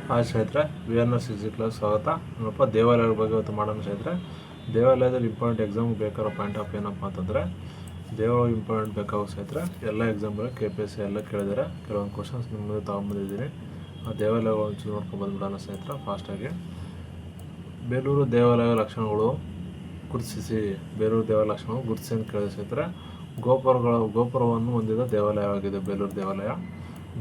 Hi ಸ್ನೇಹಿತರೆ, VNS class ಸ್ವಾಗತ. ಏನಪ್ಪ ದೇವಾಲಯದ ಬಗ್ಗೆ ಇವತ್ತು ಮಾಡೋಣ ಸ್ನೇಹಿತರೆ. ದೇವಾಲಯದಲ್ಲಿ ಇಂಪಾರ್ಟೆಂಟ್ ಎಕ್ಸಾಮ್ಗೆ ಬೇಕಾರೋ ಪಾಯಿಂಟ್ ಆಫ್ ಏನಪ್ಪ ಅಂತಂದರೆ, ದೇವಾಲಯ ಇಂಪಾರ್ಟೆಂಟ್ ಬೇಕಾಗೋ ಸ್ನೇಹಿತರೆ ಎಲ್ಲ ಎಕ್ಸಾಮ್ಗಳು KPSC ಎಲ್ಲ ಕೇಳಿದರೆ ಕೆಲವೊಂದು ಕ್ವಶನ್ಸ್ ನಿಮ್ಮ ಮುಂದೆ ತೊಗೊಂಬಂದಿದ್ದೀನಿ. ಆ ದೇವಾಲಯಗಳು ಒಂಚೂರು ನೋಡ್ಕೊಂಡು ಬಂದುಬಿಡೋಣ ಸ್ನೇಹಿತರೆ ಫಾಸ್ಟಾಗಿ. ಬೇಲೂರು ದೇವಾಲಯ ಲಕ್ಷಣಗಳು ಗುರುತಿಸಿ. ಬೇಲೂರು ದೇವಾಲಯ ಲಕ್ಷಣಗಳು ಗುರುತಿಸಿ ಅಂತ ಕೇಳಿದ ಸ್ನೇಹಿತರೆ, ಗೋಪುರವನ್ನು ಹೊಂದಿದ ದೇವಾಲಯವಾಗಿದೆ ಬೇಲೂರು ದೇವಾಲಯ.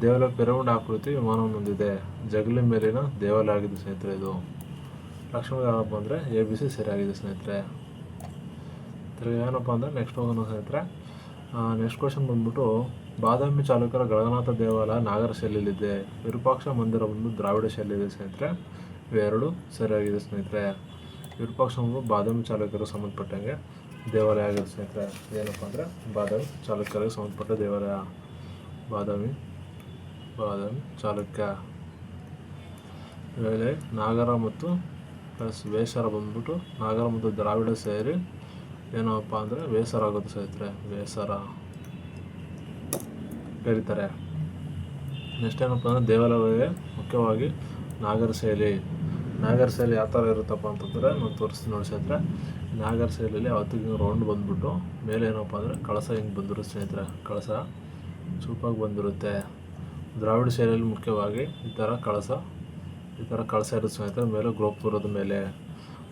ದೇವಾಲಯ ಪಿರಮಿಡ್ ಆಕೃತಿ ವಿಮಾನವನ್ನು ಹೊಂದಿದೆ. ಜಗಲಿ ಮೇಲಿನ ದೇವಾಲಯ ಆಗಿದೆ ಸ್ನೇಹಿತರೆ. ಇದು ಲಕ್ಷಣಗಳು ಯಾವಪ್ಪ ಅಂದರೆ ABC ಸರಿಯಾಗಿದೆ ಸ್ನೇಹಿತರೆ. ಏನಪ್ಪ ಅಂದರೆ ನೆಕ್ಸ್ಟ್ ಹೋಗೋಣ ಸ್ನೇಹಿತರೆ. ನೆಕ್ಸ್ಟ್ ಕ್ವಶನ್ ಬಂದ್ಬಿಟ್ಟು, ಬಾದಾಮಿ ಚಾಲುಕ್ಯರ ಗಳಗನಾಥ ದೇವಾಲಯ ನಾಗರ ಶೈಲಿಯಲ್ಲಿದೆ. ವಿರೂಪಾಕ್ಷ ಮಂದಿರ ಬಂದು ದ್ರಾವಿಡ ಶೈಲಿಯಿದೆ ಸ್ನೇಹಿತರೆ. ಇವೆರಡು ಸರಿಯಾಗಿದೆ ಸ್ನೇಹಿತರೆ. ವಿರೂಪಾಕ್ಷ ಬಾದಾಮಿ ಚಾಲುಕ್ಯರಿಗೆ ಸಂಬಂಧಪಟ್ಟಂಗೆ ದೇವಾಲಯ ಆಗಿದೆ ಸ್ನೇಹಿತರೆ. ಏನಪ್ಪ ಅಂದರೆ ಬಾದಾಮಿ ಚಾಲುಕ್ಯರಿಗೆ ಸಂಬಂಧಪಟ್ಟ ದೇವಾಲಯ. ಬಾದಾಮಿ ಚಾಲುಕ್ಯ. ವೇಳೆ ನಾಗರ ಮತ್ತು ಪ್ಲಸ್ ವೇಸರ ಬಂದ್ಬಿಟ್ಟು ನಾಗರ ಮತ್ತು ದ್ರಾವಿಡ ಸೇರಿ ಏನಪ್ಪ ಅಂದರೆ ವೇಸರ ಆಗುತ್ತೆ ಸ್ನೇಹಿತರೆ. ವೇಸರ ಕರೀತಾರೆ. ನೆಕ್ಸ್ಟ್ ಏನಪ್ಪ ಅಂದರೆ ದೇವಾಲಯಗಳಿಗೆ ಮುಖ್ಯವಾಗಿ ನಾಗರ ಶೈಲಿ ಯಾವ ಥರ ಇರುತ್ತಪ್ಪ ಅಂತಂದರೆ ನಾನು ತೋರಿಸ್ತೀನಿ ನೋಡಿ ಸ್ನೇಹಿತರೆ. ನಾಗರ ಶೈಲಿಯಲ್ಲಿ ಅವತ್ತಿಗೆ ರೌಂಡ್ ಬಂದ್ಬಿಟ್ಟು ಮೇಲೆ ಏನಪ್ಪ ಅಂದರೆ ಕಳಸ ಹಿಂಗೆ ಬಂದಿರುತ್ತೆ ಸ್ನೇಹಿತರೆ. ಕಳಸ ಚೂಪಾಗಿ ಬಂದಿರುತ್ತೆ. ದ್ರಾವಿಡ ಶೈಲಿಯಲ್ಲಿ ಮುಖ್ಯವಾಗಿ ಈ ಥರ ಕಳಸ ಇರುತ್ತೆ ಸ್ನೇಹಿತರೆ, ಮೇಲೆ ಗೋಪುರದ ಮೇಲೆ.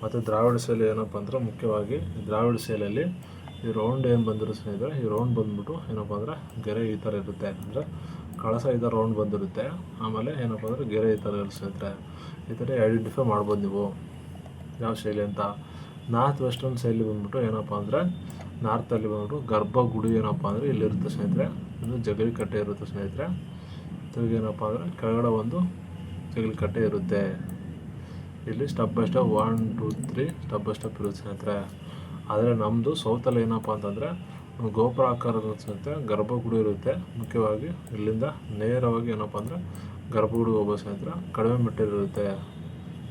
ಮತ್ತು ದ್ರಾವಿಡ ಶೈಲಿ ಏನಪ್ಪ ಅಂದರೆ ಮುಖ್ಯವಾಗಿ ದ್ರಾವಿಡ ಶೈಲಿಯಲ್ಲಿ ಈ ರೌಂಡ್ ಏನು ಬಂದಿರುತ್ತೆ ಸ್ನೇಹಿತರೆ, ಈ ರೌಂಡ್ ಬಂದ್ಬಿಟ್ಟು ಏನಪ್ಪ ಅಂದರೆ ಗೆರೆ ಈ ಥರ ಇರುತ್ತೆ. ಅಂದರೆ ಕಳಸ ಈ ಥರ ರೌಂಡ್ ಬಂದಿರುತ್ತೆ. ಆಮೇಲೆ ಏನಪ್ಪ ಅಂದರೆ ಗೆರೆ ಈ ಥರ ಇರುತ್ತೆ ಸ್ನೇಹಿತರೆ. ಈ ಥರ ಐಡೆಂಟಿಫೈ ಮಾಡ್ಬೋದು ನೀವು ಯಾವ ಶೈಲಿ ಅಂತ. ನಾರ್ತ್ ವೆಸ್ಟರ್ನ್ ಶೈಲಿ ಬಂದ್ಬಿಟ್ಟು ಏನಪ್ಪ ಅಂದರೆ ನಾರ್ತಲ್ಲಿ ಬಂದ್ಬಿಟ್ಟು ಗರ್ಭಗುಡಿ ಏನಪ್ಪ ಅಂದರೆ ಇಲ್ಲಿರುತ್ತೆ ಸ್ನೇಹಿತರೆ. ಇದು ಜಗಲಿ ಕಟ್ಟೆ ಇರುತ್ತೆ ಸ್ನೇಹಿತರೆ. ಏನಪ್ಪ ಅಂದರೆ ಕೆಳಗಡೆ ಒಂದು ಜಗಲಿ ಕಟ್ಟೆ ಇರುತ್ತೆ. ಇಲ್ಲಿ step by step 1 2 3 step by step ಇರುತ್ತೆ ಸ್ನೇಹಿತರೆ. ಆದರೆ ನಮ್ಮದು ಸೌತಲ್ಲಿ ಏನಪ್ಪ ಅಂತಂದರೆ ಗೋಪುರ ಆಕಾರ ಇರುತ್ತೆ, ಗರ್ಭಗುಡಿ ಇರುತ್ತೆ. ಮುಖ್ಯವಾಗಿ ಇಲ್ಲಿಂದ ನೇರವಾಗಿ ಏನಪ್ಪ ಅಂದರೆ ಗರ್ಭಗುಡಿ ಹೋಗೋ ಸ್ನೇಹಿತರೆ. ಕಡಿಮೆ ಮೆಟ್ಟೀರಿಯಲ್ ಇರುತ್ತೆ,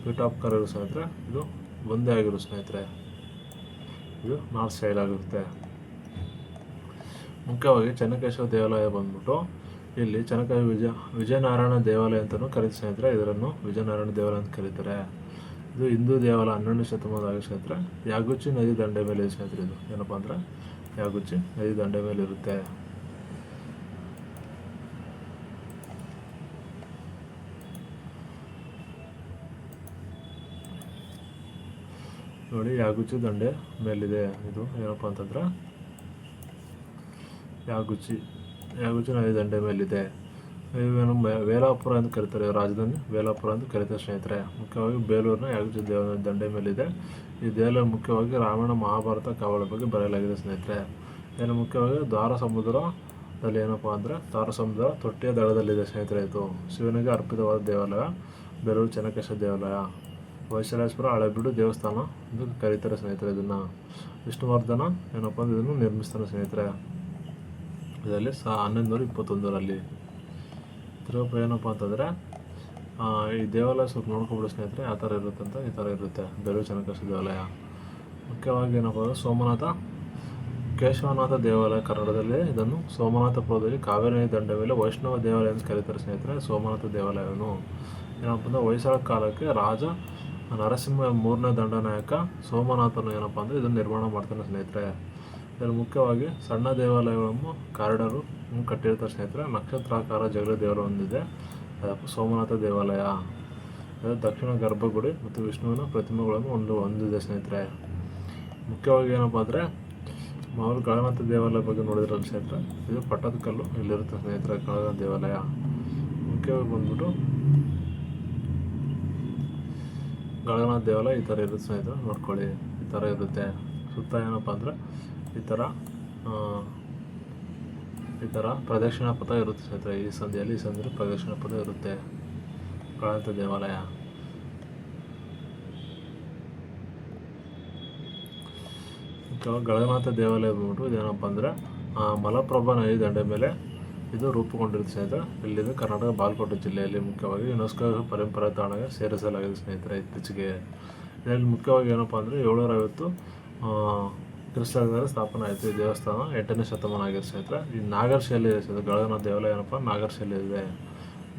ಪೀಠಾಪಕಾರ ಇರೋ ಸ್ನೇಹಿತರೆ. ಇದು ಒಂದೇ ಆಗಿರೋ ಸ್ನೇಹಿತರೆ. ಇದು ನಾರ್ತ್ ಸೈಡ್ ಆಗಿರುತ್ತೆ. ಮುಖ್ಯವಾಗಿ ಚೆನ್ನಕೇಶವ ದೇವಾಲಯ ಬಂದ್ಬಿಟ್ಟು ಇಲ್ಲಿ ವಿಜಯನಾರಾಯಣ ದೇವಾಲಯ ಅಂತಲೂ ಕರೀತಾರೆ ಸ್ನೇಹಿತರೆ. ಇದನ್ನು ವಿಜಯನಾರಾಯಣ ದೇವಾಲಯ ಅಂತ ಕರೀತಾರೆ. ಇದು ಹಿಂದೂ ದೇವಾಲಯ 12ನೇ ಶತಮಾನದ ಸ್ನೇಹಿತರೆ. ಯಾಗುಚ್ಚಿ ನದಿ ದಂಡೆ ಮೇಲೆ ಇದೆ ಸ್ನೇಹಿತರೆ. ಇದು ಏನಪ್ಪ ಅಂದರೆ ಯಾಗುಚ್ಚಿ ನದಿ ದಂಡೆ ಮೇಲೆ ಇರುತ್ತೆ. ನೋಡಿ, ಯಾಗುಚ್ಚಿ ದಂಡೆ ಮೇಲಿದೆ. ಇದು ಏನಪ್ಪ ಅಂತಂದ್ರೆ ಯಾಗುಚ್ಚಿ ನದಿ ದಂಡೆ ಮೇಲಿದೆ. ಇವೇನು ವೇಲಾಪುರ ಅಂತ ಕರೀತಾರೆ. ರಾಜಧಾನಿ ವೇಲಾಪುರ ಅಂತ ಕರೀತಾರೆ ಸ್ನೇಹಿತರೆ. ಮುಖ್ಯವಾಗಿ ಬೇಲೂರಿನ ಯಾಗುಚ್ಚಿ ದಂಡೆ ಮೇಲಿದೆ. ಈ ದೇವಾಲಯ ಮುಖ್ಯವಾಗಿ ರಾಮಾಯಣ ಮಹಾಭಾರತ ಕಾವಲ ಬಗ್ಗೆ ಬರೆಯಲಾಗಿದೆ ಸ್ನೇಹಿತರೆ. ಏನು ಮುಖ್ಯವಾಗಿ ದ್ವಾರ ಸಮುದ್ರದಲ್ಲಿ ಏನಪ್ಪ ಅಂದರೆ ದ್ವಾರ ಸಮುದ್ರ ತೊಟ್ಟಿಯ ದಡದಲ್ಲಿದೆ ಸ್ನೇಹಿತರೆ. ಇದು ಶಿವನಿಗೆ ಅರ್ಪಿತವಾದ ದೇವಾಲಯ ಬೇಲೂರು ಚೆನ್ನಕೇಶವ ದೇವಾಲಯ. ಹೊಯ್ಸಳೇಶ್ವರ ಹಳೆಬೀಡು ದೇವಸ್ಥಾನ ಎಂದು ಕರೀತಾರೆ ಸ್ನೇಹಿತರೆ. ಇದನ್ನು ವಿಷ್ಣುವರ್ಧನ ಏನಪ್ಪ ಅಂದರೆ ಇದನ್ನು ನಿರ್ಮಿಸ್ತಾನೆ ಸ್ನೇಹಿತರೆ. ಇದರಲ್ಲಿ 1121ರಲ್ಲಿ. ತಿರುಪತಿ ಏನಪ್ಪ ಅಂತಂದರೆ ಈ ದೇವಾಲಯ ಸ್ವಲ್ಪ ನೋಡ್ಕೊಬಿಡು ಸ್ನೇಹಿತರೆ ಯಾವ ಥರ ಇರುತ್ತೆ ಅಂತ. ಈ ಥರ ಇರುತ್ತೆ ಬೇಲೂರು ಚೆನ್ನಕೇಶವ ದೇವಾಲಯ. ಮುಖ್ಯವಾಗಿ ಏನಪ್ಪ ಅಂದರೆ ಸೋಮನಾಥ ಕೇಶವನಾಥ ದೇವಾಲಯ ಕನ್ನಡದಲ್ಲಿ. ಇದನ್ನು ಸೋಮನಾಥಪುರದಲ್ಲಿ ಕಾವೇರಿ ನದಿ ದಂಡೆ ಮೇಲೆ ವೈಷ್ಣವ ದೇವಾಲಯ ಅಂತ ಕರೀತಾರೆ ಸ್ನೇಹಿತರೆ. ಸೋಮನಾಥ ದೇವಾಲಯವನ್ನು ಏನಪ್ಪ ಅಂದರೆ ಹೊಯ್ಸಳ ಕಾಲಕ್ಕೆ ರಾಜ ನರಸಿಂಹ 3ನೇ ದಂಡನಾಯಕ ಸೋಮನಾಥನು ಏನಪ್ಪ ಅಂದರೆ ಇದನ್ನು ನಿರ್ಮಾಣ ಮಾಡ್ತಾನೆ ಸ್ನೇಹಿತರೆ. ಇದರಲ್ಲಿ ಮುಖ್ಯವಾಗಿ ಸಣ್ಣ ದೇವಾಲಯಗಳನ್ನು ಕಾರಿಡಾರು ಕಟ್ಟಿರ್ತಾರೆ ಸ್ನೇಹಿತರೆ. ನಕ್ಷತ್ರಾಕಾರ ಜಗಲಿ ದೇವಾಲಯ ಹೊಂದಿದೆ. ಸೋಮನಾಥ ದೇವಾಲಯ. ದಕ್ಷಿಣ ಗರ್ಭಗುಡಿ ಮತ್ತು ವಿಷ್ಣುವಿನ ಪ್ರತಿಮೆಗಳನ್ನು ಹೊಂದಿದೆ ಸ್ನೇಹಿತರೆ. ಮುಖ್ಯವಾಗಿ ಏನಪ್ಪ ಅಂದರೆ ಮಾಮೂಲು ಗಳಗನಾಥ ದೇವಾಲಯ ಬಗ್ಗೆ ನೋಡಿದ್ರಲ್ಲ ಸ್ನೇಹಿತರೆ. ಇದು ಪಟ್ಟದಕಲ್ಲು ಇಲ್ಲಿರುತ್ತೆ ಸ್ನೇಹಿತರೆ. ಗಳಗನಾಥ ದೇವಾಲಯ ಮುಖ್ಯವಾಗಿ ಬಂದ್ಬಿಟ್ಟು ಗಳಗನಾಥ ದೇವಾಲಯ ಈ ಥರ ಇರುತ್ತೆ ಸ್ನೇಹಿತರೆ. ನೋಡ್ಕೊಳ್ಳಿ, ಈ ಥರ ಇರುತ್ತೆ. ಸುತ್ತ ಏನಪ್ಪ ಅಂದರೆ ಈ ಥರ ಪ್ರದಕ್ಷಿಣಾ ಪಥ ಇರುತ್ತೆ ಸ್ನೇಹಿತರೆ. ಈ ಸಂಧಿಯಲ್ಲಿ ಪ್ರದಕ್ಷಿಣಾ ಪಥ ಇರುತ್ತೆ. ಗಳಗನಾಥ ದೇವಾಲಯ. ಗಳಗನಾಥ ದೇವಾಲಯ ಬಂದ್ಬಿಟ್ಟು ಇದೇನಪ್ಪ ಅಂದರೆ ಮಲಪ್ರಭಾ ನದಿ ದಂಡೆ ಮೇಲೆ ಇದು ರೂಪುಗೊಂಡಿರುತ್ತೆ ಸ್ನೇಹಿತರೆ. ಇಲ್ಲಿದೆ ಕರ್ನಾಟಕ ಬಾಗಲಕೋಟೆ ಜಿಲ್ಲೆಯಲ್ಲಿ. ಮುಖ್ಯವಾಗಿ ಯುನೆಸ್ಕೋ ಪರಂಪರಾ ತಾಣಗೆ ಸೇರಿಸಲಾಗಿದೆ ಸ್ನೇಹಿತರೆ ಇತ್ತೀಚೆಗೆ. ಇದರಲ್ಲಿ ಮುಖ್ಯವಾಗಿ ಏನಪ್ಪ ಅಂದರೆ 750 ಕ್ರಿಸ್ತದಲ್ಲಿ ಸ್ಥಾಪನೆ ಆಯಿತು. ಈ ದೇವಸ್ಥಾನ 8ನೇ ಶತಮಾನ ಆಗಿದೆ ಸ್ನೇಹಿತರೆ. ಈ ನಾಗರ ಶೈಲಿ ಇದೆ ಸ್ನೇಹಿತರೆ. ಗಳಗನಾಥ ದೇವಾಲಯ ಏನಪ್ಪ ನಾಗರ ಶೈಲಿ ಇದೆ.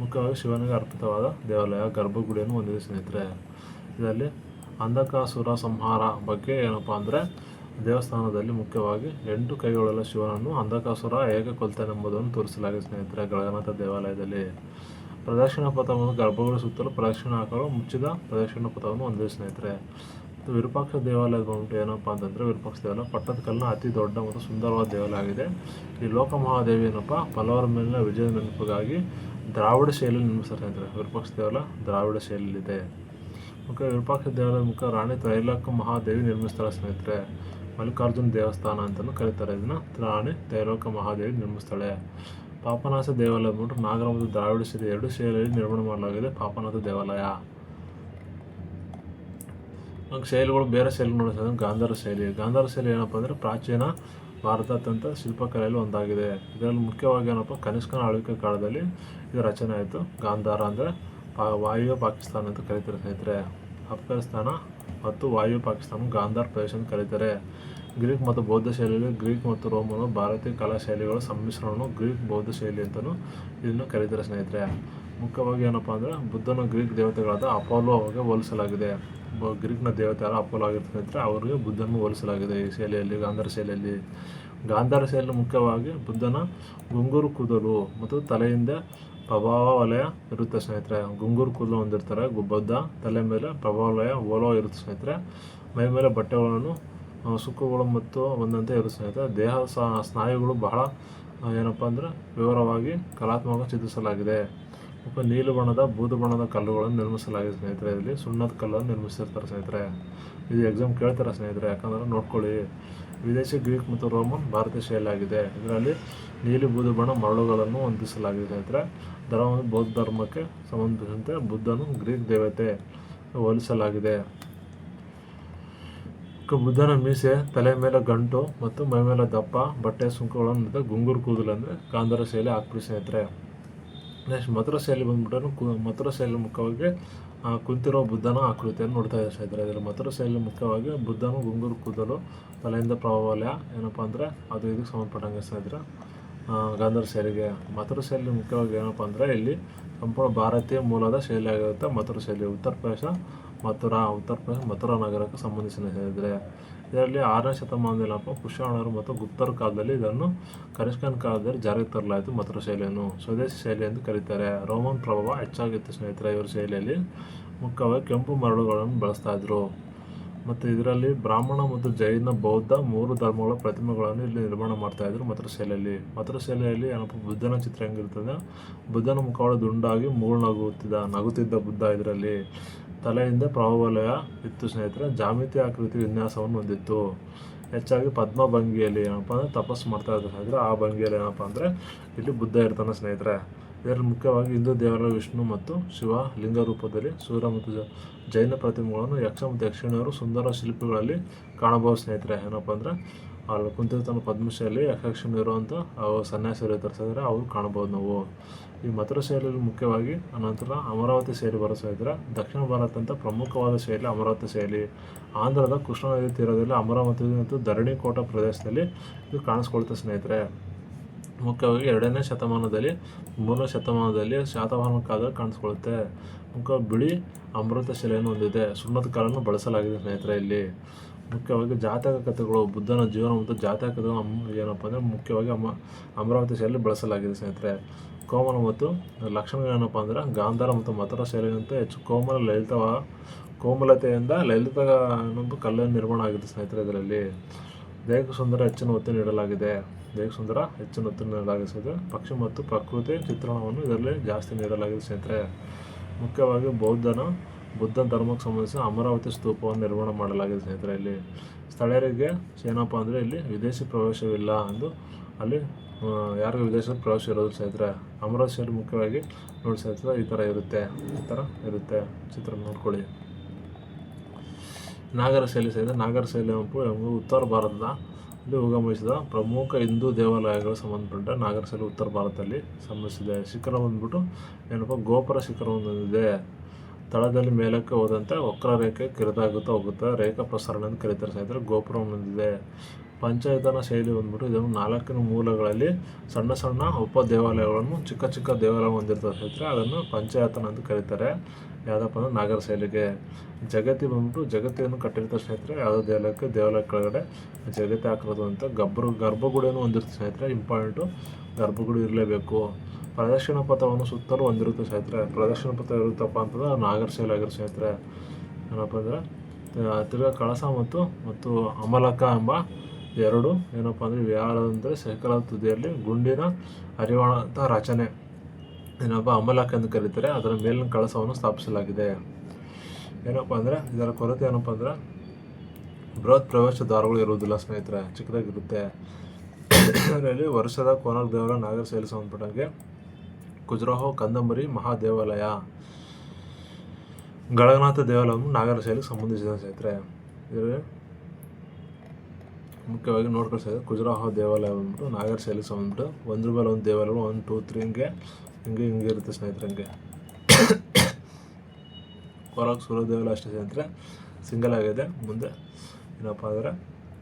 ಮುಖ್ಯವಾಗಿ ಶಿವನಿಗೆ ಅರ್ಪಿತವಾದ ದೇವಾಲಯ, ಗರ್ಭಗುಡಿಯನ್ನು ಹೊಂದಿದೆ ಸ್ನೇಹಿತರೆ. ಇದರಲ್ಲಿ ಅಂಧಕಾಸುರ ಸಂಹಾರ ಬಗ್ಗೆ ಏನಪ್ಪ ಅಂದರೆ ದೇವಸ್ಥಾನದಲ್ಲಿ ಮುಖ್ಯವಾಗಿ 8 ಕೈಗಳುಳ್ಳ ಶಿವನನ್ನು ಅಂಧಕಾಸುರ ಹೇಗೆ ಕೊಲ್ತಾನೆಂಬುದನ್ನು ತೋರಿಸಲಾಗಿದೆ ಸ್ನೇಹಿತರೆ ಗಳಗನಾಥ ದೇವಾಲಯದಲ್ಲಿ. ಪ್ರದಕ್ಷಿಣಾ ಪಥವನ್ನು ಗರ್ಭಗುಡಿ ಸುತ್ತಲೂ ಪ್ರದಕ್ಷಿಣೆ ಹಾಕಲು ಮುಚ್ಚಿದ ಪ್ರದಕ್ಷಿಣಾ ಪಥವನ್ನು ಹೊಂದಿದೆ ಸ್ನೇಹಿತರೆ. ಮತ್ತು ವಿರೂಪಾಕ್ಷ ದೇವಾಲಯ ಬಂದ್ಬಿಟ್ಟು ಏನಪ್ಪ ಅಂತಂದರೆ ವಿರೂಪಾಕ್ಷ ದೇವಾಲಯ ಪಟ್ಟದಕಲ್ಲಿನ ಅತಿ ದೊಡ್ಡ ಮತ್ತು ಸುಂದರವಾದ ದೇವಾಲಯ ಆಗಿದೆ. ಈ ಲೋಕಮಹಾದೇವಿ ಏನಪ್ಪ ಪಲ್ಲವರ ಮೇಲಿನ ವಿಜಯದ ನೆನಪಿಗಾಗಿ ದ್ರಾವಿಡ ಶೈಲಿಯಲ್ಲಿ ನಿರ್ಮಿಸ್ತಾರೆ ಸ್ನೇಹಿತರೆ. ವಿರೂಪಾಕ್ಷ ದೇವಾಲಯ ದ್ರಾವಿಡ ಶೈಲಿಯಲ್ಲಿದೆ. ಮುಖ್ಯ ವಿರೂಪಾಕ್ಷ ದೇವಾಲಯ ಮುಖ್ಯ ರಾಣಿ ತ್ರೈಲೋಕ್ಯ ಮಹಾದೇವಿ ನಿರ್ಮಿಸ್ತಾರೆ ಸ್ನೇಹಿತರೆ. ಮಲ್ಲಿಕಾರ್ಜುನ ದೇವಸ್ಥಾನ ಅಂತಲೂ ಕರೀತಾರೆ ಇದನ್ನು. ರಾಣಿ ತ್ರೈಲೋಕ್ಯ ಮಹಾದೇವಿ ನಿರ್ಮಿಸ್ತಾಳೆ. ಪಾಪನಾಥ ದೇವಾಲಯ ಬಂದ್ಬಿಟ್ಟು ನಾಗರ ಮತ್ತು ದ್ರಾವಿಡ ಶೈಲಿ 2 ಶೈಲಿಯಲ್ಲಿ ನಿರ್ಮಾಣ ಮಾಡಲಾಗಿದೆ ಪಾಪನಾಥ ದೇವಾಲಯ. ಶೈಲಿಗಳು ಬೇರೆ ಶೈಲಿ ನೋಡಿದ್ರೆ ಗಾಂಧಾರ ಶೈಲಿ. ಗಾಂಧಾರ ಶೈಲಿ ಏನಪ್ಪ ಅಂದರೆ ಪ್ರಾಚೀನ ಭಾರತಾದ್ಯಂತ ಶಿಲ್ಪಕಲೆಯಲ್ಲಿ ಒಂದಾಗಿದೆ. ಇದರಲ್ಲಿ ಮುಖ್ಯವಾಗಿ ಏನಪ್ಪ ಕನಿಷ್ಕನ ಆಳ್ವಿಕೆ ಕಾಲದಲ್ಲಿ ಇದು ರಚನೆ ಆಯಿತು. ಗಾಂಧಾರ ಅಂದರೆ ವಾಯುವ್ಯ ಪಾಕಿಸ್ತಾನ ಅಂತ ಕರೀತಾರೆ ಸ್ನೇಹಿತರೆ. ಅಫ್ಘಾನಿಸ್ತಾನ ಮತ್ತು ವಾಯುವ್ಯ ಪಾಕಿಸ್ತಾನ ಗಾಂಧಾರ್ ಪ್ರದೇಶ ಅಂತ ಕರೀತಾರೆ. ಗ್ರೀಕ್ ಮತ್ತು ಬೌದ್ಧ ಶೈಲಿಯಲ್ಲಿ ಗ್ರೀಕ್ ಮತ್ತು ರೋಮನು ಭಾರತೀಯ ಕಲಾ ಶೈಲಿಗಳ ಸಮ್ಮಿಶ್ರಣವನ್ನು ಗ್ರೀಕ್ ಬೌದ್ಧ ಶೈಲಿ ಅಂತಲೂ ಇದನ್ನು ಕರೀತಾರೆ ಸ್ನೇಹಿತರೆ. ಮುಖ್ಯವಾಗಿ ಏನಪ್ಪ ಅಂದರೆ ಬುದ್ಧನ ಗ್ರೀಕ್ ದೇವತೆಗಳಾದ ಅಪೋಲೋ ಅವರಿಗೆ ಹೋಲಿಸಲಾಗಿದೆ. ಗ್ರೀಕ್ನ ದೇವತೆಯಾದ ಅಪೋಲೋ ಆಗಿರ್ತಾರೆ ಸ್ನೇಹಿತರೆ, ಅವರಿಗೆ ಬುದ್ಧನನ್ನು ಹೋಲಿಸಲಾಗಿದೆ ಈ ಶೈಲಿಯಲ್ಲಿ, ಗಾಂಧಾರ ಶೈಲಿಯಲ್ಲಿ. ಗಾಂಧಾರ ಶೈಲಿಯಲ್ಲಿ ಮುಖ್ಯವಾಗಿ ಬುದ್ಧನ ಗುಂಗುರು ಕೂದಲು ಮತ್ತು ತಲೆಯಿಂದ ಪ್ರಭಾವ ವಲಯ ಇರುತ್ತೆ ಸ್ನೇಹಿತರೆ. ಗುಂಗುರು ಕೂದಲು ಹೊಂದಿರ್ತಾರೆ ಬುದ್ಧ, ತಲೆ ಮೇಲೆ ಪ್ರಭಾವ ವಲಯ ಓಲೋ ಇರುತ್ತೆ ಸ್ನೇಹಿತರೆ. ಮೈ ಮೇಲೆ ಬಟ್ಟೆಗಳನ್ನು ಸುಕ್ಕುಗಳು ಮತ್ತು ಒಂದಂತೆ ಇರುತ್ತೆ ಸ್ನೇಹಿತರೆ. ದೇಹ ಸ್ನಾಯುಗಳು ಬಹಳ ಏನಪ್ಪ ಅಂದರೆ ವಿವರವಾಗಿ ಕಲಾತ್ಮಕ ಚಿತ್ರಿಸಲಾಗಿದೆ. ಮತ್ತು ನೀಲಿ ಬಣ್ಣದ ಬೂದು ಬಣ್ಣದ ಕಲ್ಲುಗಳನ್ನು ನಿರ್ಮಿಸಲಾಗಿದೆ ಸ್ನೇಹಿತರೆ. ಇಲ್ಲಿ ಸುಣ್ಣದ ಕಲ್ಲನ್ನು ನಿರ್ಮಿಸಿರ್ತಾರೆ ಸ್ನೇಹಿತರೆ. ಇದು ಎಕ್ಸಾಮ್ ಕೇಳ್ತಾರೆ ಸ್ನೇಹಿತರೆ, ಯಾಕಂದರೆ ನೋಡ್ಕೊಳ್ಳಿ. ವಿದೇಶಿ ಗ್ರೀಕ್ ಮತ್ತು ರೋಮನ್ ಭಾರತೀಯ ಶೈಲಿ ಆಗಿದೆ. ಇದರಲ್ಲಿ ನೀಲಿ ಬೂದು ಬಣ್ಣ ಮರಳುಗಳನ್ನು ಹೊಂದಿಸಲಾಗಿದೆ ಸ್ನೇಹಿತರೆ. ಧರ್ಮ ಬೌದ್ಧ ಧರ್ಮಕ್ಕೆ ಸಂಬಂಧಿಸಿದಂತೆ ಬುದ್ಧನು ಗ್ರೀಕ್ ದೇವತೆ ಹೋಲಿಸಲಾಗಿದೆ. ಬುದ್ಧನ ಮೀಸೆ, ತಲೆ ಮೇಲೆ ಗಂಟು ಮತ್ತು ಮೈ ಮೇಲೆ ದಪ್ಪ ಬಟ್ಟೆ ಸುಂಕಗಳನ್ನು ಗುಂಗುರು ಕೂದಲು ಅಂದರೆ ಗಾಂಧಾರ ಶೈಲಿ ಹಾಕ್ಬಿಡಿ ಸ್ನೇಹಿತರೆ. ನೆಕ್ಸ್ಟ್ ಮಥುರಾ ಶೈಲಿ ಬಂದ್ಬಿಟ್ಟು ಮಥುರಾ ಶೈಲಿ ಮುಖ್ಯವಾಗಿ ಕುಂತಿರೋ ಬುದ್ಧನ ಆಕೃತಿಯನ್ನು ನೋಡ್ತಾ ಇದ್ದಾರೆ ಸ್ನೇಹಿತರೆ. ಇದರಲ್ಲಿ ಮಥುರಾ ಶೈಲಿ ಮುಖ್ಯವಾಗಿ ಬುದ್ಧನು ಗುಂಗುರು ಕೂದಲು, ತಲೆಯಿಂದ ಪ್ರಭಾವಲಯ ಏನಪ್ಪ ಅಂದರೆ ಅದು ಇದಕ್ಕೆ ಸಂಬಂಧಪಟ್ಟಂಗೆ ಸ್ನೇಹಿತರೆ. ಗಾಂಧಾರ ಶೈಲಿಗೆ ಮಥುರಾ ಶೈಲಿ ಮುಖ್ಯವಾಗಿ ಏನಪ್ಪ ಅಂದರೆ ಇಲ್ಲಿ ಸಂಪೂರ್ಣ ಭಾರತೀಯ ಮೂಲದ ಶೈಲಿ ಆಗಿರುತ್ತೆ ಮಥುರಾ ಶೈಲಿ. ಉತ್ತರ ಪ್ರದೇಶ ಮಥುರಾ ನಗರಕ್ಕೆ ಸಂಬಂಧಿಸಿದೆ. ಇದರಲ್ಲಿ 6ನೇ ಶತಮಾನದಲ್ಲಿ ಕುಶಾಣರು ಮತ್ತು ಗುಪ್ತರ ಕಾಲದಲ್ಲಿ ಇದನ್ನು ಕನಿಷ್ಕನ ಕಾಲದಲ್ಲಿ ಜಾರಿಗೆ ತರಲಾಯಿತು. ಮಥುರಾ ಶೈಲಿಯನ್ನು ಸ್ವದೇಶಿ ಶೈಲಿ ಎಂದು ಕರೀತಾರೆ. ರೋಮನ್ ಪ್ರಭಾವ ಹೆಚ್ಚಾಗಿತ್ತು ಸ್ನೇಹಿತರೆ. ಇವರ ಶೈಲಿಯಲ್ಲಿ ಮುಖ್ಯವಾಗಿ ಕೆಂಪು ಮರಳುಗಳನ್ನು ಬಳಸ್ತಾ ಇದ್ರು. ಮತ್ತು ಇದರಲ್ಲಿ ಬ್ರಾಹ್ಮಣ ಮತ್ತು ಜೈನ ಬೌದ್ಧ 3 ಧರ್ಮಗಳ ಪ್ರತಿಮೆಗಳನ್ನು ಇಲ್ಲಿ ನಿರ್ಮಾಣ ಮಾಡ್ತಾಯಿದ್ರು ಮಥುರಾ ಶೈಲಿಯಲ್ಲಿ. ಮಥುರಾ ಶೈಲಿಯಲ್ಲಿ ಏನಪ್ಪ ಬುದ್ಧನ ಚಿತ್ರ ಹೆಂಗಿರ್ತದೆ, ಬುದ್ಧನ ಮುಖವಾಡ ದುಂಡಾಗಿ ಮೂಳು ನಗುತ್ತಿದ್ದ ಬುದ್ಧ. ಇದರಲ್ಲಿ ತಲೆಯಿಂದ ಪ್ರಭಾವಲಯ ಇತ್ತು ಸ್ನೇಹಿತರೆ. ಜಾಮಿತಿ ಆಕೃತಿ ವಿನ್ಯಾಸವನ್ನು ಹೊಂದಿತ್ತು. ಹೆಚ್ಚಾಗಿ ಪದ್ಮ ಭಂಗಿಯಲ್ಲಿ ಏನಪ್ಪ ಅಂದರೆ ತಪಸ್ಸು ಮಾಡ್ತಾ ಇದ್ದಾರೆ ಸ್ನೇಹಿತರೆ. ಆ ಭಂಗಿಯಲ್ಲಿ ಏನಪ್ಪ ಅಂದರೆ ಇಲ್ಲಿ ಬುದ್ಧ ಇರ್ತಾನೆ ಸ್ನೇಹಿತರೆ. ಇದರಲ್ಲಿ ಮುಖ್ಯವಾಗಿ ಹಿಂದೂ ದೇವರ ವಿಷ್ಣು ಮತ್ತು ಶಿವ ಲಿಂಗ ರೂಪದಲ್ಲಿ ಸೂರ್ಯ ಮತ್ತು ಜೈನ ಪ್ರತಿಮೆಗಳನ್ನು ಯಕ್ಷ ಮತ್ತು ಯಕ್ಷಿಣಿಯರು ಸುಂದರ ಶಿಲ್ಪಿಗಳಲ್ಲಿ ಕಾಣಬಹುದು ಸ್ನೇಹಿತರೆ. ಏನಪ್ಪ ಅಂದರೆ ಅಲ್ಲಿ ಕುಂತಿರ್ತಾನೆ ಪದ್ಮಶೈಲಿ ಯಕ್ಷಿಣಿಯರು ಅಂತ ಸನ್ಯಾಸಿರು ಇರ್ತಾರೆ ಸ್ನೇಹಿತರೆ, ಅವರು ಕಾಣಬಹುದು ನಾವು. ಈ ಮಥುರಾ ಶೈಲಿಯಲ್ಲಿ ಮುಖ್ಯವಾಗಿ ಅನಂತರ ಅಮರಾವತಿ ಶೈಲಿ ಬರೋ ಸ್ನೇಹಿತರೆ. ದಕ್ಷಿಣ ಭಾರತ ಅಂತ ಪ್ರಮುಖವಾದ ಶೈಲಿ ಅಮರಾವತಿ ಶೈಲಿ. ಆಂಧ್ರದ ಕೃಷ್ಣಾ ನದಿ ತೀರದಲ್ಲಿ ಅಮರಾವತಿ ಮತ್ತು ಧರಣಿಕೋಟ ಪ್ರದೇಶದಲ್ಲಿ ಇದು ಕಾಣಿಸ್ಕೊಳ್ತದೆ ಸ್ನೇಹಿತರೆ. ಮುಖ್ಯವಾಗಿ 2ನೇ ಶತಮಾನದಲ್ಲಿ 3ನೇ ಶತಮಾನದಲ್ಲಿ ಶಾತವಾಹನ ಕಾಲದಲ್ಲಿ ಕಾಣಿಸ್ಕೊಳ್ಳುತ್ತೆ. ಮುಖ್ಯವಾಗಿ ಬಿಳಿ ಅಮೃತ ಶಿಲೆಯನ್ನು ಹೊಂದಿದೆ. ಸುಣ್ಣದ ಕಲ್ಲನ್ನು ಬಳಸಲಾಗಿದೆ ಸ್ನೇಹಿತರೆ. ಇಲ್ಲಿ ಮುಖ್ಯವಾಗಿ ಜಾತಕ ಕಥೆಗಳು, ಬುದ್ಧನ ಜೀವನ ಮತ್ತು ಜಾತಕ ಕಥೆಗಳು ಏನಪ್ಪ ಅಂದರೆ ಮುಖ್ಯವಾಗಿ ಅಮರಾವತಿ ಶೈಲಿ ಬಳಸಲಾಗಿದೆ ಸ್ನೇಹಿತರೆ. ಕೋಮಲ ಮತ್ತು ಲಕ್ಷಣಗಳೇನಪ್ಪ ಅಂದರೆ ಗಾಂಧಾರ ಮತ್ತು ಮಥುರಾ ಶೈಲಿಗಿಂತ ಹೆಚ್ಚು ಕೋಮಲತೆಯಿಂದ ಲಲಿತ ಅನ್ನೊಂದು ಕಲ್ಲನ್ನು ನಿರ್ಮಾಣ ಆಗಿದೆ ಸ್ನೇಹಿತರೆ. ಇದರಲ್ಲಿ ದೇಹಕ್ಕೆ ಸುಂದರ ಹೆಚ್ಚಿನ ಒತ್ತು ನೀಡಲಾಗಿದೆ ಸ್ನೇಹಿತರೆ. ಪಕ್ಷಿ ಮತ್ತು ಪ್ರಕೃತಿ ಚಿತ್ರಣವನ್ನು ಇದರಲ್ಲಿ ಜಾಸ್ತಿ ನೀಡಲಾಗಿದೆ ಸ್ನೇಹಿತರೆ. ಮುಖ್ಯವಾಗಿ ಬುದ್ಧ ಧರ್ಮಕ್ಕೆ ಸಂಬಂಧಿಸಿದ ಅಮರಾವತಿ ಸ್ತೂಪವನ್ನು ನಿರ್ಮಾಣ ಮಾಡಲಾಗಿದೆ ಸ್ನೇಹಿತರೆ. ಇಲ್ಲಿ ಸ್ಥಳೀಯರಿಗೆ ಏನಪ್ಪ ಅಂದರೆ ಇಲ್ಲಿ ವಿದೇಶಿ ಪ್ರವೇಶವಿಲ್ಲ ಎಂದು ಅಲ್ಲಿ ಯಾರಿಗೂ ವಿದೇಶಿ ಪ್ರವೇಶ ಇರೋದು ಸ್ನೇಹಿತರೆ. ಅಮರಾವತಿ ಶೈಲಿ ಮುಖ್ಯವಾಗಿ ನೋಡಿ ಸ್ನೇಹಿತರೆ ಈ ಥರ ಇರುತ್ತೆ ಚಿತ್ರ ನೋಡ್ಕೊಳ್ಳಿ. ನಾಗರ ಶೈಲಿ ಸ್ನೇಹಿತರೆ. ನಾಗರ ಶೈಲಿ ಎಂಬುದು ಉತ್ತರ ಭಾರತದ ಇಲ್ಲಿ ಉಗಮಿಸಿದ ಪ್ರಮುಖ ಹಿಂದೂ ದೇವಾಲಯಗಳು ಸಂಬಂಧಪಟ್ಟ ನಾಗರ ಶೈಲಿ ಉತ್ತರ ಭಾರತದಲ್ಲಿ ಸಂಬಂಧಿಸಿದೆ. ಶಿಖರ ಬಂದ್ಬಿಟ್ಟು ಏನಪ್ಪ ಗೋಪುರ ಶಿಖರ ಹೊಂದಿದೆ. ತಳದಲ್ಲಿ ಮೇಲಕ್ಕೆ ಹೋದಂತೆ ವಕ್ರ ರೇಖೆ ಕಿರಿದಾಗುತ್ತಾ ಹೋಗುತ್ತೆ. ರೇಖಾ ಪ್ರಸರಣ ಅಂತ ಕರೀತಾರೆ ಸ್ನೇಹಿತರೆ. ಗೋಪುರ ಹೊಂದಿದೆ. ಪಂಚಾಯತನ ಶೈಲಿ ಬಂದ್ಬಿಟ್ಟು ಇದನ್ನು 4 ಮೂಲಗಳಲ್ಲಿ ಸಣ್ಣ ಸಣ್ಣ ಉಪ ದೇವಾಲಯಗಳನ್ನು ಚಿಕ್ಕ ಚಿಕ್ಕ ದೇವಾಲಯ ಹೊಂದಿರ್ತದೆ ಸ್ನೇಹಿತರೆ, ಅದನ್ನು ಪಂಚಾಯತನ ಅಂತ ಕರೀತಾರೆ. ಯಾವುದಪ್ಪ ಅಂದ್ರೆ ನಾಗರ ಶೈಲಿಗೆ. ಜಗತಿ ಬಂದ್ಬಿಟ್ಟು ಜಗತ್ತಿಯನ್ನು ಕಟ್ಟಿರ್ತಾರೆ ಸ್ನೇಹಿತರೆ, ಯಾವುದೋ ದೇವಾಲಯ ಕೆಳಗಡೆ ಜಗತಿ ಹಾಕಿರೋದು ಅಂತ. ಗರ್ಭಗುಡಿಯನ್ನು ಹೊಂದಿರುತ್ತೆ ಸ್ನೇಹಿತರೆ, ಇಂಪಾರ್ಟೆಂಟು, ಗರ್ಭಗುಡಿ ಇರಲೇಬೇಕು. ಪ್ರದಕ್ಷಿಣ ಪಥವನ್ನು ಸುತ್ತಲೂ ಹೊಂದಿರುತ್ತೆ ಸ್ನೇಹಿತರೆ. ಪ್ರದಕ್ಷಿಣ ಪಥ ಇರುತ್ತಪ್ಪ ಅಂತಂದ್ರೆ ನಾಗರ ಶೈಲಿ ಆಗಿರುತ್ತೆ ಸ್ನೇಹಿತರೆ. ಏನಪ್ಪ ಅಂದರೆ ತಿರ್ಗಾ ಕಳಸ ಮತ್ತು ಅಮಲಕ ಎಂಬ 2 ಏನಪ್ಪ ಅಂದರೆ ವಿಹಾರ ಅಂದರೆ ಶಿಖರದ ತುದಿಯಲ್ಲಿ ಗುಂಡಿನ ಹರಿವಾಣದ ರಚನೆ ಏನಪ್ಪ ಅಮಲಕ ಎಂದು ಕರೀತಾರೆ. ಅದರ ಮೇಲಿನ ಕಳಸವನ್ನು ಸ್ಥಾಪಿಸಲಾಗಿದೆ. ಏನಪ್ಪ ಅಂದರೆ ಇದರ ಕೊರತೆ ಏನಪ್ಪ ಅಂದರೆ ಬೃಹತ್ ಪ್ರವೇಶ ದ್ವಾರಗಳು ಇರುವುದಿಲ್ಲ ಸ್ನೇಹಿತರೆ, ಚಿಕ್ಕದಾಗಿರುತ್ತೆ. ಇದರಲ್ಲಿ ವರ್ಷದ ಕೋನಾರ್ಕ್ ದೇವಾಲಯ ನಾಗರ ಶೈಲಿ ಸಂಬಂಧಪಟ್ಟಂಗೆ, ಖಜುರಾಹೋ ಕಂದಂಬರಿ ಮಹಾದೇವಾಲಯ, ಗಳಗನಾಥ ದೇವಾಲಯವನ್ನು ನಾಗರ ಶೈಲಿಗೆ ಸಂಬಂಧಿಸಿದ ಸ್ನೇಹಿತರೆ. ಇದರಲ್ಲಿ ಮುಖ್ಯವಾಗಿ ನೋಡ್ಕೊಳ್ತಾ ಖಜುರಾಹೋ ದೇವಾಲಯ ಬಂದ್ಬಿಟ್ಟು ನಾಗರ ಶೈಲಿಗೆ ಸಂಬಂಧಬಿಟ್ಟು ಒಂದ್ರ ಮೇಲೆ ಒಂದು ದೇವಾಲಯ 1, 2, 3 ಹಿಂಗೆ ಇರುತ್ತೆ ಸ್ನೇಹಿತರೆ. ಹಂಗೆ ಕೋಲಾರ ಸೂರ್ಯ ದೇವಾಲಯ ಅಷ್ಟೇ ಸ್ನೇಹಿತರೆ, ಸಿಂಗಲ್ ಆಗಿದೆ. ಮುಂದೆ ಏನಪ್ಪ ಅಂದರೆ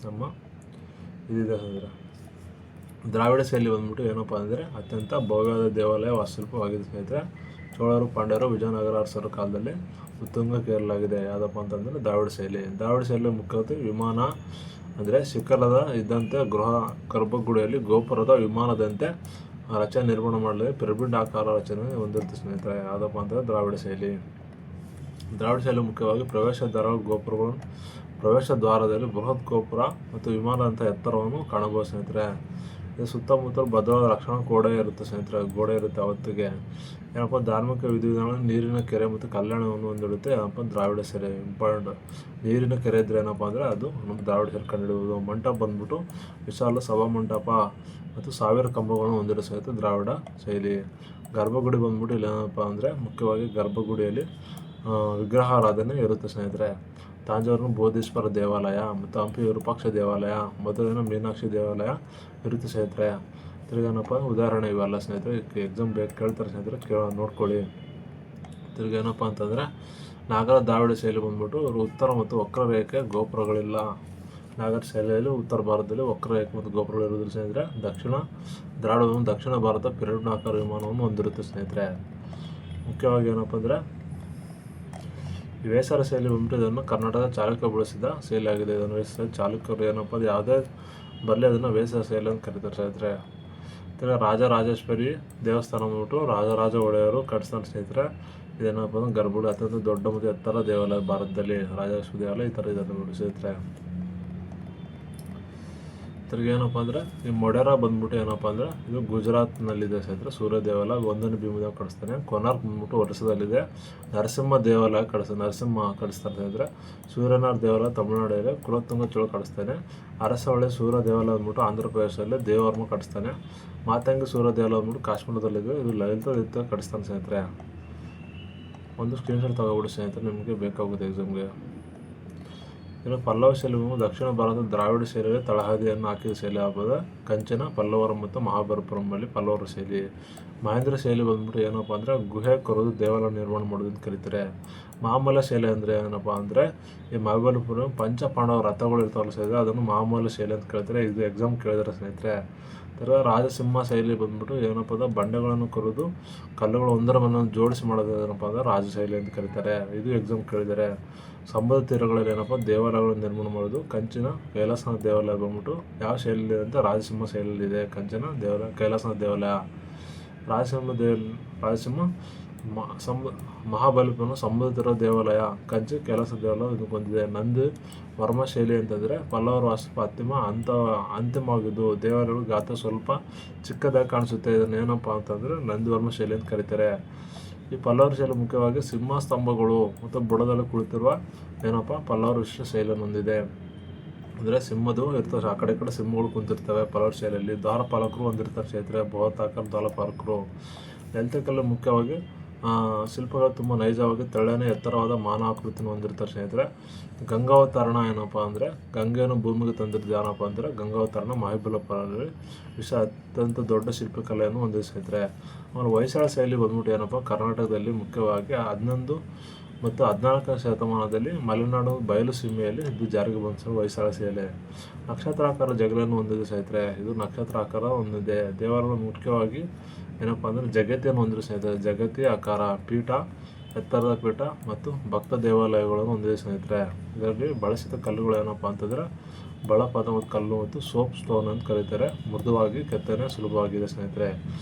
ನಮ್ಮ ಇದಿದೆ ಸ್ನೇಹಿತರೆ, ದ್ರಾವಿಡ ಶೈಲಿ ಬಂದ್ಬಿಟ್ಟು ಏನಪ್ಪ ಅಂದರೆ ಅತ್ಯಂತ ಭವ್ಯವಾದ ದೇವಾಲಯ ವಾಸ್ತುಶಿಲ್ಪವಾಗಿದೆ ಸ್ನೇಹಿತರೆ. ಚೋಳರು, ಪಾಂಡ್ಯರು, ವಿಜಯನಗರ ಅರಸರ ಕಾಲದಲ್ಲಿ ಉತ್ತುಂಗಕ್ಕೇರಲಾಗಿದೆ. ಯಾವುದಪ್ಪ ಅಂತಂದರೆ ದ್ರಾವಿಡ ಶೈಲಿ. ದ್ರಾವಿಡ ಶೈಲಿ ಮುಖ್ಯವಾಗಿ ವಿಮಾನ ಅಂದರೆ ಶಿಖರದ ಇದ್ದಂತೆ ಗರ್ಭಗುಡಿಯಲ್ಲಿ ಗೋಪುರದ ವಿಮಾನದಂತೆ ರಚನೆ ನಿರ್ಮಾಣ ಮಾಡಲು ಪಿರಮಿಡ್ ಆಕಾರ ರಚನೆ ಹೊಂದಿರುತ್ತೆ ಸ್ನೇಹಿತರೆ. ಯಾವುದಪ್ಪ ಅಂತಂದರೆ ದ್ರಾವಿಡ ಶೈಲಿ. ದ್ರಾವಿಡ ಶೈಲಿ ಮುಖ್ಯವಾಗಿ ಪ್ರವೇಶ ದ್ವಾರದಲ್ಲಿ ಬೃಹತ್ ಗೋಪುರ ಮತ್ತು ವಿಮಾನದಂಥ ಎತ್ತರವನ್ನು ಕಾಣಬಹುದು ಸ್ನೇಹಿತರೆ. ಇದು ಸುತ್ತಮುತ್ತಲು ಭದ್ರವಾದ ರಕ್ಷಣಾ ಗೋಡೆ ಇರುತ್ತೆ ಸ್ನೇಹಿತರೆ, ಗೋಡೆ ಇರುತ್ತೆ. ಅವತ್ತಿಗೆ ಏನಪ್ಪ ಧಾರ್ಮಿಕ ವಿಧಿವಿಧಾನಗಳು ನೀರಿನ ಕೆರೆ ಮತ್ತು ಕಲ್ಯಾಣವನ್ನು ಹೊಂದಿರುತ್ತೆ. ಏನಪ್ಪ ದ್ರಾವಿಡ ಶೈಲಿ ಇಂಪಾರ್ಟೆಂಟ್. ನೀರಿನ ಕೆರೆ ಇದ್ದರೆ ಏನಪ್ಪ ಅಂದರೆ ಅದು ನಮ್ಮ ದ್ರಾವಿಡ ಶೈಲಿ ಕಂಡುಹಿಡಿಯುವುದು. ಮಂಟಪ ಬಂದ್ಬಿಟ್ಟು ವಿಶಾಲ ಸಭಾ ಮಂಟಪ ಮತ್ತು 1000 ಕಂಬಗಳನ್ನು ಹೊಂದಿರೋ ಸಹಿತ ದ್ರಾವಿಡ ಶೈಲಿ. ಗರ್ಭಗುಡಿ ಬಂದ್ಬಿಟ್ಟು ಇಲ್ಲಿ ಏನಪ್ಪ ಅಂದರೆ ಮುಖ್ಯವಾಗಿ ಗರ್ಭಗುಡಿಯಲ್ಲಿ ವಿಗ್ರಹಾರಾಧನೆ ಇರುತ್ತೆ ಸ್ನೇಹಿತರೆ. ತಾಂಜಾವೂರಿನ ಬೋಧೀಶ್ವರ ದೇವಾಲಯ ಮತ್ತು ಹಂಪಿ ವಿರೂಪಾಕ್ಷ ದೇವಾಲಯ, ಮಧುರೈನ ಮೀನಾಕ್ಷಿ ದೇವಾಲಯ ಇರುತ್ತೆ ಸ್ನೇಹಿತರೆ. ತಿರ್ಗೇನಪ್ಪ ಉದಾಹರಣೆ ಇವೆಲ್ಲ ಸ್ನೇಹಿತರೆ, ಎಕ್ಸಾಮ್ ಕೇಳ್ತಾರೆ ಸ್ನೇಹಿತರೆ, ನೋಡ್ಕೊಳ್ಳಿ. ತಿರ್ಗೇನಪ್ಪ ಅಂತಂದರೆ ನಾಗರ ದ್ರಾವಿಡ ಶೈಲಿ ಬಂದ್ಬಿಟ್ಟು ಉತ್ತರ ಮತ್ತು ವಕ್ರರೇಖೆ ಗೋಪುರಗಳಿಲ್ಲ. ನಾಗರ ಶೈಲಿಯಲ್ಲಿ ಉತ್ತರ ಭಾರತದಲ್ಲಿ ವಕ್ರರೇಖೆ ಮತ್ತು ಗೋಪುರಗಳು ಇರೋದಿಲ್ಲ ಸ್ನೇಹಿತರೆ. ದಕ್ಷಿಣ ಭಾರತ ಪಿರಮಿಡಾಕಾರ ವಿಮಾನವನ್ನು ಹೊಂದಿರುತ್ತೆ ಸ್ನೇಹಿತರೆ. ಮುಖ್ಯವಾಗಿ ಏನಪ್ಪ ಅಂದರೆ ಈ ವೇಸರ ಶೈಲಿ ಬಂದ್ಬಿಟ್ಟು ಇದನ್ನು ಕರ್ನಾಟಕದ ಚಾಲುಕ್ಯ ಬಳಸಿದ ಶೈಲಿ ಆಗಿದೆ. ಇದನ್ನು ವೇಸರ ಚಾಲುಕ್ಯರು ಏನಪ್ಪ ಅದು ಯಾವುದೇ ಬರಲಿ ಅದನ್ನು ವೇಸರ ಶೈಲಿ ಅಂತ ಕರೀತಾರೆ ಸ್ನೇಹಿತರೆ. ತಿರ್ಗಿ ರಾಜರಾಜೇಶ್ವರಿ ದೇವಸ್ಥಾನ ಬಂದ್ಬಿಟ್ಟು ರಾಜರಾಜ ಒಡೆಯರು ಕಟ್ಟಿಸ್ತಾರೆ ಸ್ನೇಹಿತರೆ. ಇದೇನಪ್ಪ ಅಂದ್ರೆ ಗರ್ಭಗುಡಿ ಅತ್ಯಂತ ದೊಡ್ಡ ಮತ್ತು ಎತ್ತರ ದೇವಾಲಯ ಭಾರತದಲ್ಲಿ. ರಾಜರಾಜೇಶ್ವರಿ ದೇವಾಲಯ ಈ ಥರ ಇದನ್ನು ನೋಡಿ ಸ್ನೇಹಿತರೆ. ತಿರ್ಗಿ ಏನಪ್ಪ ಅಂದರೆ ಈ ಮೊಡೆರಾ ಬಂದ್ಬಿಟ್ಟು ಏನಪ್ಪ ಅಂದರೆ ಇದು ಗುಜರಾತ್ನಲ್ಲಿದೆ ಸ್ನೇಹಿತರೆ. ಸೂರ್ಯ ದೇವಾಲಯ 1ನೇ ಭೀಮದೇವ ಕಟ್ಟಿಸ್ತಾನೆ. ಕೊನಾರ್ಕ್ ಬಂದ್ಬಿಟ್ಟು ವರ್ಷದಲ್ಲಿದೆ. ನರಸಿಂಹ ದೇವಾಲಯ ನರಸಿಂಹ ಕಟ್ಟಿಸ್ತಾರೆ ಸ್ನೇಹಿತರೆ. ಸೂರ್ಯನಾರ್ ದೇವಾಲಯ ತಮಿಳುನಾಡಿಗೆ. ಕುಲೋತ್ತುಂಗ ಚೋಳ ಕಟ್ಟಿಸ್ತಾನೆ. ಅರಸವಳ್ಳಿ ಸೂರ್ಯ ದೇವಾಲಯ ಬಂದ್ಬಿಟ್ಟು ಆಂಧ್ರ ಪ್ರದೇಶದಲ್ಲಿ. ದೇವವರ್ಮ ಕಟ್ಟಿಸ್ತಾನೆ. ಮಾತಂಗಿ ಸೂರ್ಯ ದೇವಾಲಯ ಬಂದ್ಬಿಟ್ಟು ಕಾಶ್ಮೀರದಲ್ಲಿದೆ. ಇದು ಲಲಿತ ಕಟ್ಟಿಸ್ತಾನೆ ಸ್ನೇಹಿತರೆ. ಒಂದು ಸ್ಕ್ರೀನ್ಶಾಟ್ ತಗೋಬಿಡಿ ಸ್ನೇಹಿತರೆ, ನಿಮಗೆ ಬೇಕಾಗುತ್ತೆ ಎಕ್ಸಾಮ್ಗೆ. ಇನ್ನು ಪಲ್ಲವ ಶೈಲಿ ದಕ್ಷಿಣ ಭಾರತದ ದ್ರಾವಿಡ ಶೈಲಿಯಲ್ಲಿ ತಳಹದಿಯನ್ನು ಹಾಕಿದ ಶೈಲಿ ಆಗ್ಬೋದು. ಕಂಚಿನ, ಪಲ್ಲವರ ಮತ್ತು ಮಹಾಬಲಿಪುರಂನಲ್ಲಿ ಪಲ್ಲವರ ಶೈಲಿ. ಮಹೇಂದ್ರ ಶೈಲಿ ಬಂದ್ಬಿಟ್ಟು ಏನಪ್ಪ ಅಂದರೆ ಗುಹೆ ಕೊರೆದು ದೇವಾಲಯ ನಿರ್ಮಾಣ ಮಾಡೋದು ಅಂತ ಕರೀತಾರೆ. ಮಹಾಮಲ್ಲ ಶೈಲಿ ಅಂದರೆ ಏನಪ್ಪ ಅಂದರೆ ಈ ಮಹಾಬಲಿಪುರ ಪಂಚಪಾಂಡವ ರಥಗಳು ಇರ್ತಾವಲ್ಲ ಸ್ನೇಹಿತರೆ, ಅದನ್ನು ಮಹಾಮಲ್ಲ ಶೈಲಿ ಅಂತ ಕೇಳ್ತಾರೆ. ಇದು ಎಕ್ಸಾಮ್ ಕೇಳಿದ್ರೆ ಸ್ನೇಹಿತರೆ. ತಿರ್ಗ ರಾಜಸಿಂಹ ಶೈಲಿ ಬಂದ್ಬಿಟ್ಟು ಏನಪ್ಪ ಅಂದ್ರೆ ಬಂಡೆಗಳನ್ನು ಕೊರೆದು ಕಲ್ಲುಗಳು ಒಂದರ ಮೇಲೆ ಜೋಡಿಸಿ ಮಾಡೋದು ಏನಪ್ಪ ಅಂದ್ರೆ ರಾಜ ಶೈಲಿ ಅಂತ ಕರೀತಾರೆ. ಇದು ಎಕ್ಸಾಮ್ ಕೇಳಿದ್ದಾರೆ. ಸಮುದ್ರ ತೀರಗಳಲ್ಲಿ ಏನಪ್ಪ ದೇವಾಲಯಗಳನ್ನು ನಿರ್ಮಾಣ ಮಾಡೋದು. ಕಂಚಿನ ಕೈಲಾಸನಾಥ ದೇವಾಲಯ ಬಂದ್ಬಿಟ್ಟು ಯಾವ ಶೈಲಿ ಅಂತ ರಾಜಸಿಂಹ ಶೈಲಿಯಲ್ಲಿದೆ. ಕಂಚಿನ ದೇವಾಲಯ, ಕೈಲಾಸನಾಥ ದೇವಾಲಯ. ರಾಜಸಿಂಹ ಮಹಾಬಲಿಪುರಂ ಸಮುದ್ರ ತೀರ ದೇವಾಲಯ. ಕಂಚಿ ಕೈಲಾಸ ದೇವಾಲಯ ಇದು ಹೊಂದಿದೆ. ನಂದಿ ವರ್ಮ ಶೈಲಿ ಅಂತಂದರೆ ಪಲ್ಲವರ ವಾಸ್ತುಪ ಅಂತಿಮವಾಗಿದ್ದು ದೇವಾಲಯಗಳು ಗಾತ್ರ ಸ್ವಲ್ಪ ಚಿಕ್ಕದಾಗಿ ಕಾಣಿಸುತ್ತೆ. ಇದನ್ನು ಏನಪ್ಪ ಅಂತಂದರೆ ನಂದಿವರ್ಮ ಶೈಲಿ ಅಂತ ಕರೀತಾರೆ. ಈ ಪಲ್ಲವರ ಶೈಲಿ ಮುಖ್ಯವಾಗಿ ಸಿಂಹ ಸ್ತಂಭಗಳು ಮತ್ತು ಬುಡದಲ್ಲಿ ಕುಳಿತಿರುವ ಏನಪ್ಪ ಪಲ್ಲವರ ವಿಶಿಷ್ಟ ಶೈಲಿಯನ್ನು ಹೊಂದಿದೆ. ಅಂದರೆ ಸಿಂಹದು ಇರ್ತವೆ, ಆ ಕಡೆ ಸಿಂಹಗಳು ಕುಂತಿರ್ತವೆ ಪಲ್ಲವರ ಶೈಲಿಯಲ್ಲಿ. ದ್ವಾರಪಾಲಕರು ಹೊಂದಿರ್ತಾರೆ ಸ್ನೇಹಿತರೆ, ಬೃಹತ್ತಾಕಾರ ದ್ವಾರಪಾಲಕರು. ನೆಲತಕಲ್ಲು ಮುಖ್ಯವಾಗಿ ಶಿಲ್ಪಗಳು ತುಂಬ ನೈಜವಾಗಿ ತೆಳ್ಳನೆ ಎತ್ತರವಾದ ಮಾನವ ಆಕೃತಿಯನ್ನು ಹೊಂದಿರ್ತಾರೆ ಸ್ನೇಹಿತರೆ. ಗಂಗಾವತರಣ ಏನಪ್ಪ ಅಂದರೆ ಗಂಗೆಯನ್ನು ಭೂಮಿಗೆ ತಂದಿರೋದು ಏನಪ್ಪ ಅಂದರೆ ಗಂಗಾವತರಣ ಮಹಾಬಲಿಪುರದಲ್ಲಿ ಅತ್ಯಂತ ದೊಡ್ಡ ಶಿಲ್ಪಕಲೆಯನ್ನು ಹೊಂದಿದೆ ಸ್ನೇಹಿತರೆ. ಆಮೇಲೆ ಹೊಯ್ಸಳ ಶೈಲಿ ಬಂದ್ಬಿಟ್ಟು ಏನಪ್ಪ ಕರ್ನಾಟಕದಲ್ಲಿ ಮುಖ್ಯವಾಗಿ 11 ಮತ್ತು 14ನೇ ಶತಮಾನದಲ್ಲಿ ಮಲೆನಾಡು ಬಯಲು ಸೀಮೆಯಲ್ಲಿ ಇದು ಜಾರಿಗೆ ಬಂದ ಹೊಯ್ಸಳ ಶೈಲಿ. ನಕ್ಷತ್ರಾಕಾರ ಜಗಲಿಯನ್ನು ಹೊಂದಿದೆ ಸ್ನೇಹಿತರೆ. ಇದು ನಕ್ಷತ್ರಾಕಾರ ಹೊಂದಿದೆ. ದೇವರ ಮುಖ್ಯವಾಗಿ ಏನಪ್ಪ ಅಂದರೆ ಜಗತಿಯನ್ನು ಹೊಂದಿದೆ ಸ್ನೇಹಿತರೆ. ಜಗತಿ ಆಕಾರ, ಪೀಠ, ಎತ್ತರದ ಪೀಠ ಮತ್ತು ಭಕ್ತ ದೇವಾಲಯಗಳನ್ನು ಹೊಂದಿದೆ ಸ್ನೇಹಿತರೆ. ಇದರಲ್ಲಿ ಬಳಸಿದ ಕಲ್ಲುಗಳು ಏನಪ್ಪ ಅಂತಂದರೆ ಬಳಪಾದ ಮತ್ತು ಕಲ್ಲು ಮತ್ತು ಸೋಪ್ ಸ್ಟೋನ್ ಅಂತ ಕರೀತಾರೆ. ಮೃದುವಾಗಿ ಕೆತ್ತನೆ ಸುಲಭವಾಗಿದೆ ಸ್ನೇಹಿತರೆ.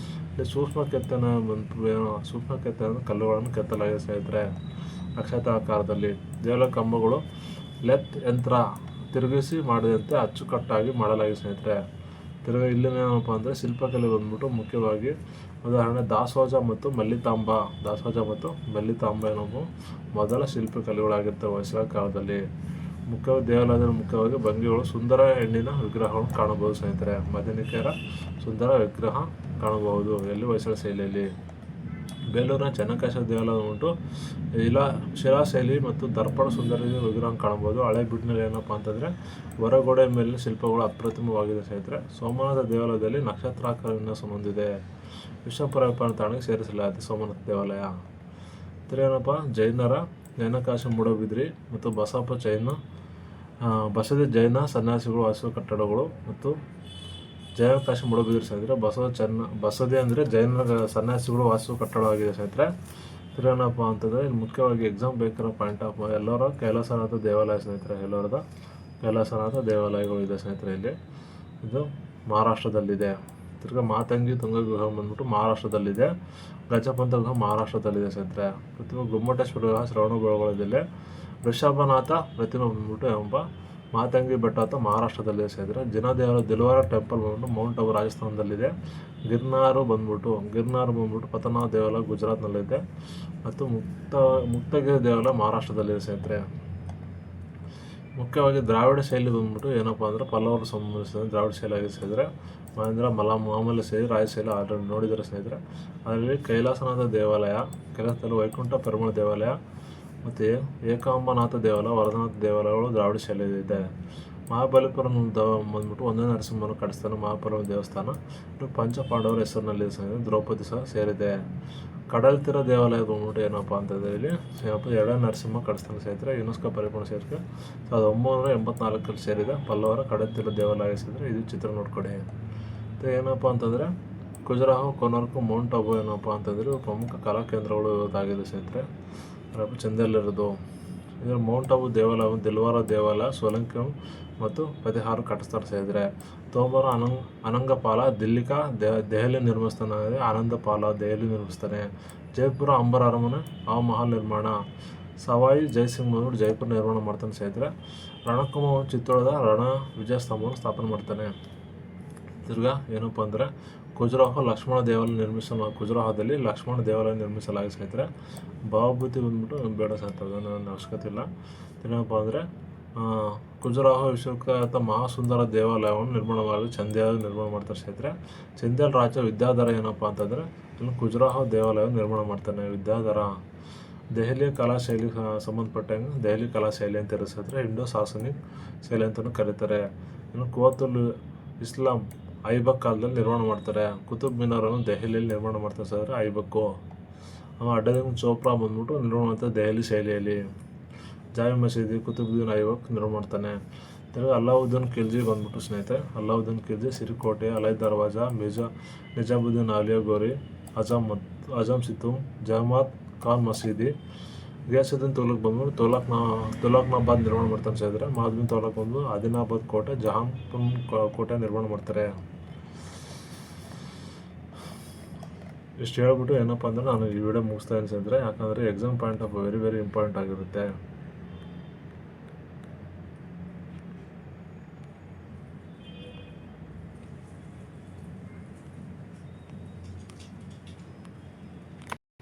ಇಲ್ಲಿ ಸೂಕ್ಷ್ಮ ಕೆತ್ತನೆ ಕಲ್ಲುಗಳನ್ನು ಕೆತ್ತಲಾಗಿದೆ ಸ್ನೇಹಿತರೆ. ನಕ್ಷತ್ರ ಆಕಾರದಲ್ಲಿ ದೇವರ ಕಂಬಗಳು ಲೆತ್ ಯಂತ್ರ ತಿರುಗಿಸಿ ಮಾಡಿದಂತೆ ಅಚ್ಚುಕಟ್ಟಾಗಿ ಮಾಡಲಾಗಿದೆ ಸ್ನೇಹಿತರೆ. ಇಲ್ಲಿನ ಏನಪ್ಪ ಅಂದರೆ ಶಿಲ್ಪಕಲೆ ಬಂದ್ಬಿಟ್ಟು ಮುಖ್ಯವಾಗಿ ಉದಾಹರಣೆ ದಾಸೋಜ ಮತ್ತು ಮಲ್ಲಿತಾಂಬ ಏನಪ್ಪ ಮೊದಲ ಶಿಲ್ಪಕಲೆಗಳಾಗಿರ್ತವೆ ಹೊಯ್ಸಳ ಕಾಲದಲ್ಲಿ. ಮುಖ್ಯವಾಗಿ ದೇವಾಲಯದಲ್ಲಿ ಮುಖ್ಯವಾಗಿ ಭಂಗಿಗಳು ಸುಂದರ ಹೆಣ್ಣಿನ ವಿಗ್ರಹಗಳನ್ನು ಕಾಣಬಹುದು ಸ್ನೇಹಿತರೆ. ಮದನಿಕೆಯರ ಸುಂದರ ವಿಗ್ರಹ ಕಾಣಬಹುದು ಎಲ್ಲಿ ಹೊಯ್ಸಳ ಶೈಲಿಯಲ್ಲಿ. ಬೇಲೂರಿನ ಚೆನ್ನಕೇಶವ ದೇವಾಲಯ ಉಂಟು ಶಿಲಾಶೈಲಿ ಮತ್ತು ದರ್ಪಣ ಸುಂದರ ವಿಗ್ರಹ ಕಾಣಬಹುದು. ಹಳೆ ಬಿಡ್ನಲ್ಲಿ ಏನಪ್ಪ ಅಂತಂದರೆ ಹೊರಗೋಡೆ ಮೇಲಿನ ಶಿಲ್ಪಗಳು ಅಪ್ರತಿಮವಾಗಿದೆ ಸ್ನೇಹಿತರೆ. ಸೋಮನಾಥ ದೇವಾಲಯದಲ್ಲಿ ನಕ್ಷತ್ರಾಕಾರ ವಿನ್ಯಾಸ ಹೊಂದಿದೆ. ವಿಶ್ವ ಪರಂಪರೆ ತಾಣಕ್ಕೆ ಸೇರಿಸಲಾಗಿದೆ ಸೋಮನಾಥ ದೇವಾಲಯ. ಏನಪ್ಪ ಜೈನರ ಜ್ಞಾನಕಾಶ ಮೂಡಬಿದ್ರಿ ಮತ್ತು ಬಸದಿ ಜೈನ ಸನ್ಯಾಸಿಗಳು ವಾಸಿಸುವ ಕಟ್ಟಡಗಳು ಮತ್ತು ಜೈನಕಾಶ ಮೂಡಬಿದ್ರಿ ಸ್ನೇಹಿತರೆ. ಬಸದಿ ಅಂದರೆ ಜೈನರ ಸನ್ಯಾಸಿಗಳು ವಾಸಿಸುವ ಕಟ್ಟಡವಾಗಿದೆ ಸ್ನೇಹಿತರೆ. ಏನಪ್ಪ ಅಂತಂದರೆ ಇಲ್ಲಿ ಮುಖ್ಯವಾಗಿ ಎಕ್ಸಾಮ್ ಬೇಕಾಗಿರೋ ಪಾಯಿಂಟ್ ಆಫ್ ಎಲ್ಲರ ಕೈಲಾಸನಾಥ ದೇವಾಲಯ ಸ್ನೇಹಿತರೆ. ಎಲ್ಲರದ ಕೈಲಾಸನಾಥ ದೇವಾಲಯಗಳು ಇದೆ ಸ್ನೇಹಿತರೆ. ಇಲ್ಲಿ ಇದು ಮಹಾರಾಷ್ಟ್ರದಲ್ಲಿದೆ. ತಿರ್ಗಿ ಮಾತಂಗಿ ತುಂಗಗುಹ ಬಂದ್ಬಿಟ್ಟು ಮಹಾರಾಷ್ಟ್ರದಲ್ಲಿದೆ. ಗಜಪಂಥ ಗುಹ ಮಹಾರಾಷ್ಟ್ರದಲ್ಲಿದೆ ಸ್ನೇಹಿತರೆ. ಪ್ರತಿಮೆ ಗೊಮ್ಮಟೇಶ್ವರ ಗುಹ ಶ್ರವಣಬೆಳಗೊಳದಲ್ಲಿದೆ. ಋಷಭನಾಥ ಪ್ರತಿಮೆ ಬಂದ್ಬಿಟ್ಟು ಎಂಬ ಮಾತಂಗಿ ಬೆಟ್ಟ ಅಂತ ಮಹಾರಾಷ್ಟ್ರದಲ್ಲಿದೆ ಸ್ನೇಹಿತರೆ. ದಿಲ್ವಾರ ಟೆಂಪಲ್ ಬಂದ್ಬಿಟ್ಟು ಮೌಂಟ್ ಅಬು ರಾಜಸ್ಥಾನದಲ್ಲಿದೆ. ಗಿರ್ನಾರು ಬಂದ್ಬಿಟ್ಟು ಪತನಾಥ ದೇವಾಲಯ ಗುಜರಾತ್ನಲ್ಲಿದೆ. ಮತ್ತು ಮುಕ್ತಗಿರಿ ದೇವಾಲಯ ಮಹಾರಾಷ್ಟ್ರದಲ್ಲಿದೆ ಸ್ನೇಹಿತರೆ. ಮುಖ್ಯವಾಗಿ ದ್ರಾವಿಡ ಶೈಲಿ ಬಂದ್ಬಿಟ್ಟು ಏನಪ್ಪ ಅಂದರೆ ಪಲ್ಲವರು ಸಂಬಂಧಿಸಿದ ದ್ರಾವಿಡ ಶೈಲಿ ಆಗಿದೆ ಸ್ನೇಹಿತರೆ. ಮಹೇಂದ್ರ ಮಾಮೂಲಿ ಶೈಲಿ, ರಾಜಶೈಲಿ ಆಲ್ರೆಡಿ ನೋಡಿದರೆ ಸ್ನೇಹಿತರೆ. ಅದರಲ್ಲಿ ಕೈಲಾಸನಾಥ ದೇವಾಲಯ, ಕೈಲಾಸದಲ್ಲಿ ವೈಕುಂಠ ಪೆರುಮಾಳ ದೇವಾಲಯ ಮತ್ತು ಏಕಾಂಬನಾಥ ದೇವಾಲಯ, ವರದನಾಥ ದೇವಾಲಯಗಳು ದ್ರಾವಿಡ ಶೈಲಿ ಇದೆ. ಮಹಾಬಲಿಪುರ ಬಂದ್ಬಿಟ್ಟು ಒಂದೇ ನರಸಿಂಹನ ಕಟ್ಟಿಸ್ತಾನೆ ಮಹಾಬಲಿಪುರ ದೇವಸ್ಥಾನ. ಇದು ಪಂಚಪಾಂಡವರ ಹೆಸರಿನಲ್ಲಿದೆ ಸ್ನೇಹಿತರೆ. ದ್ರೌಪದಿ ಸಹ ಸೇರಿದೆ. ಕಡಲ್ತೀರ ದೇವಾಲಯ ಬಂದ್ಬಿಟ್ಟು ಏನಪ್ಪ ಅಂತಂದರೆ ಇಲ್ಲಿ ಎರಡನೇ ನರಸಿಂಹ ಕಟ್ಟಿಸ್ತಾನೆ ಸ್ನೇಹಿತರೆ. ಯುನೆಸ್ಕೋ ಪರಿಪೂರ್ಣ ಸೇರಿಕೆ 1984 ಸೇರಿದೆ. ಪಲ್ಲವರ ಕಡಲ್ತೀರ ದೇವಾಲಯ ಸೇರಿದ್ರೆ ಇದು ಚಿತ್ರ ನೋಡ್ಕೊಡಿ. ಮತ್ತು ಏನಪ್ಪ ಅಂತಂದರೆ ಖಜುರಾಹೋ, ಕೊನಾರ್ಕ್, ಮೌಂಟ್ ಅಬು ಏನಪ್ಪ ಅಂತಂದರೆ ಪ್ರಮುಖ ಕಲಾ ಕೇಂದ್ರಗಳು ಇದಾಗಿದೆ ಸ್ನೇಹಿತರೆ. ಚಂದಲ್ಲಿರೋದು ಇದರ ಮೌಂಟ್ ಅಬು ದೇವಾಲಯ, ದಿಲ್ವಾರ ದೇವಾಲಯ, ಸೋಲಂಕಿ ಮತ್ತು ಫತೇಹಾರ್ ಕಟ್ಟಿಸ್ತಾರೆ ಸ್ನೇಹಿತರೆ. ತೋಮರ ಅನಂಗಪಾಲ ದೆಹಲಿ ನಿರ್ಮಿಸ್ತಾನೆ. ಆನಂದಪಾಲ ದೆಹಲಿ ನಿರ್ಮಿಸ್ತಾನೆ. ಜೈಪುರ ಅಂಬರ್ ಅರಮನೆ ಮಹಲ್ ನಿರ್ಮಾಣ. ಸವಾಯಿ ಜೈಸಿಂಗ್ ಬಂದ್ಬಿಟ್ಟು ಜೈಪುರ ನಿರ್ಮಾಣ ಮಾಡ್ತಾನೆ ಸ್ನೇಹಿತರೆ. ರಣಕುಮ ಚಿತ್ತೋಳದ ರಣ ವಿಜಯ ಸ್ತಂಭವನ್ನು ಸ್ಥಾಪನೆ ಮಾಡ್ತಾನೆ. ತಿರ್ಗಾ ಏನಪ್ಪ ಅಂದರೆ ಖಜುರಾಹೋ ಲಕ್ಷ್ಮಣ ದೇವಾಲಯ ಖಜುರಾಹೋದಲ್ಲಿ ಲಕ್ಷ್ಮಣ ದೇವಾಲಯ ನಿರ್ಮಿಸಲಾಗಿದೆ ಸ್ನೇಹಿತರೆ. ಭಾವಭೂತಿ ಬಂದ್ಬಿಟ್ಟು ಬೇಡ ಸ್ನೇಹಿತರೆ, ನನ್ನ ಅವಶ್ಯಕತೆ ಇಲ್ಲ. ಏನಪ್ಪ ಅಂದರೆ ಖಜುರಾಹೋ ವಿಶ್ವವಿಖ್ಯಾತ ಮಹಾಸುಂದರ ದೇವಾಲಯವನ್ನು ನಿರ್ಮಾಣ ಮಾಡ್ತಾರೆ ಸ್ನೇಹಿತರೆ. ಚಂದೇಲ್ ರಾಜ ವಿದ್ಯಾಧರ ಏನಪ್ಪ ಅಂತಂದರೆ ಇಲ್ಲಿ ಖಜುರಾಹೋ ದೇವಾಲಯವನ್ನು ನಿರ್ಮಾಣ ಮಾಡ್ತಾನೆ. ವಿದ್ಯಾಧರ ದೆಹಲಿಯ ಕಲಾಶೈಲಿ ಸಂಬಂಧಪಟ್ಟಂಗೆ ದೆಹಲಿ ಕಲಾಶೈಲಿ ಅಂತ ಇರಿಸಿದ್ರೆ ಇಂಡೋ ಸಾಸನಿಕ್ ಶೈಲಿ ಅಂತಲೂ ಕರೀತಾರೆ. ಇನ್ನು ಕುವತುಲ್ ಇಸ್ಲಾಂ ಐಬಕ್ ಕಾಲದಲ್ಲಿ ನಿರ್ಮಾಣ ಮಾಡ್ತಾರೆ. ಕುತುಬ್ ಮಿನಾರನ್ನು ದೆಹಲಿಯಲ್ಲಿ ನಿರ್ಮಾಣ ಮಾಡ್ತಾರೆ ಸರ್ ಐಬಕ್ಕು. ಅಡ್ಡದಿನ್ ಚೋಪ್ರಾ ಬಂದ್ಬಿಟ್ಟು ನಿರ್ಮಾಣ ಮಾಡ್ತಾರೆ ದೆಹಲಿ ಶೈಲಿಯಲ್ಲಿ. ಜಾಮಿ ಮಸೀದಿ ಕುತುಬುದ್ದೀನ್ ಐಬಕ್ ನಿರ್ಮಾಣ ಮಾಡ್ತಾನೆ. ತಿರ್ಗಿ ಅಲ್ಲಾವುದ್ದೀನ್ ಖಿಲ್ಜಿ ಬಂದ್ಬಿಟ್ಟು ಸ್ನೇಹಿತರೆ. ಅಲ್ಲಾವುದ್ದೀನ್ ಖಿಲ್ಜಿ ಸಿರಿಕೋಟೆ, ಅಲೈ ದರ್ವಾಜ, ನಿಜಾಮುದ್ದೀನ್ ಆಲಿಯಾ ಗೋರಿ, ಅಜಮ್ ಸಿತುಮ್, ಜಹಮಾತ್ ಖಾನ್ ಮಸೀದಿ, ಗಿಯಾಸುದ್ದೀನ್ ತುಘಲಕ್ ಬಂದ್ಬಿಟ್ಟು ತುಘಲಕ್ನಾಬಾದ್ ನಿರ್ಮಾಣ ಮಾಡ್ತಾನೆ ಸ್ನೇಹಿತರೆ. ಮಹಮ್ಮದ್ ತುಘಲಕ್ ಬಂದು ಆದಿಲಾಬಾದ್ ಕೋಟೆ, ಜಹಾಂಪುರ್ ಕೋಟೆ ನಿರ್ಮಾಣ ಮಾಡ್ತಾರೆ. ಇಷ್ಟು ಹೇಳ್ಬಿಟ್ಟು ಏನಪ್ಪ ಅಂದರೆ ನಾನು ಈ ವಿಡಿಯೋ ಮುಗಿಸ್ತಾ ಇದ್ದೀನಿ ಸ್ನೇಹಿತರೆ. ಯಾಕಂದರೆ exam point of very very important ಆಗಿರುತ್ತೆ.